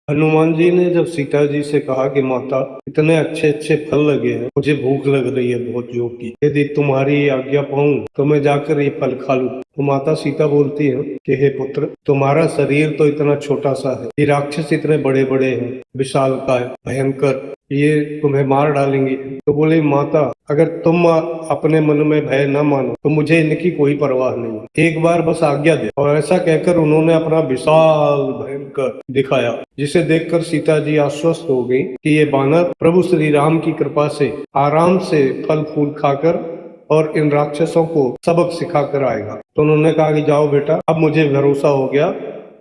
हनुमान जी ने जब सीता जी से कहा कि माता इतने अच्छे अच्छे फल लगे हैं, मुझे भूख लग रही है बहुत जोर की, यदि तुम्हारी आज्ञा पाऊं तो मैं जाकर ये फल खा लूं। तो माता सीता बोलती है कि हे पुत्र, तुम्हारा शरीर तो इतना छोटा सा है, ये राक्षस इतने बड़े बड़े हैं, विशालकाय भयंकर, ये तुम्हें मार डालेंगे। तो बोले माता, अगर तुम अपने मन में भय न मानो तो मुझे इनकी कोई परवाह नहीं, एक बार बस आज्ञा दे। और ऐसा कहकर उन्होंने अपना विशाल भयंकर दिखाया, जिसे देखकर सीता जी आश्वस्त हो गई कि ये बानर प्रभु श्री राम की कृपा से आराम से फल फूल खाकर और इन राक्षसों को सबक सिखा कर आएगा। तो उन्होंने कहा कि जाओ बेटा, अब मुझे भरोसा हो गया,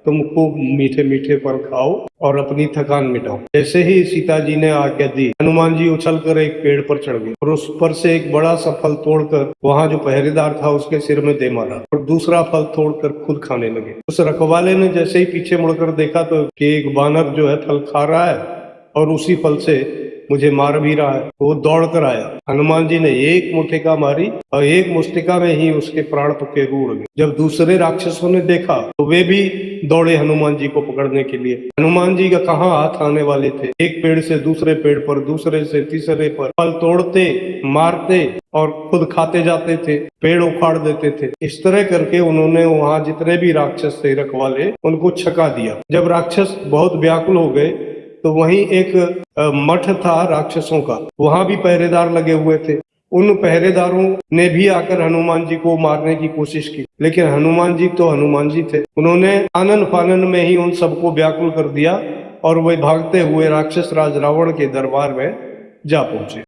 तुम खूब मीठे मीठे फल खाओ और अपनी थकान मिटाओ। जैसे ही सीता जी ने आज्ञा दी, हनुमान जी उछलकर एक पेड़ पर चढ़ गए और उस पर से एक बड़ा सा फल तोड़कर वहां जो पहरेदार था उसके सिर में दे मारा और दूसरा फल तोड़कर खुद खाने लगे। उस रखवाले ने जैसे ही पीछे मुड़कर देखा तो कि एक बानर जो है फल खा रहा है और उसी फल से मुझे मार भी रहा है। वो दौड़ कर आया, हनुमान जी ने एक मुट्ठिका मारी और एक मुष्टिका में ही उसके प्राण पके उड़ गए। जब दूसरे राक्षसों ने देखा तो वे भी दौड़े हनुमान जी को पकड़ने के लिए। हनुमान जी का कहाँ हाथ आने वाले थे, एक पेड़ से दूसरे पेड़ पर, दूसरे से तीसरे पर फल तोड़ते, मारते और खुद खाते जाते थे, पेड़ उखाड़ देते थे। इस तरह करके उन्होंने वहां जितने भी राक्षस थे रखवाले, उनको छका दिया। जब राक्षस बहुत व्याकुल हो गए तो वहीं एक मठ था राक्षसों का, वहां भी पहरेदार लगे हुए थे। उन पहरेदारों ने भी आकर हनुमान जी को मारने की कोशिश की, लेकिन हनुमान जी तो हनुमान जी थे, उन्होंने आनन फानन में ही उन सबको व्याकुल कर दिया और वे भागते हुए राक्षस राज रावण के दरबार में जा पहुंचे।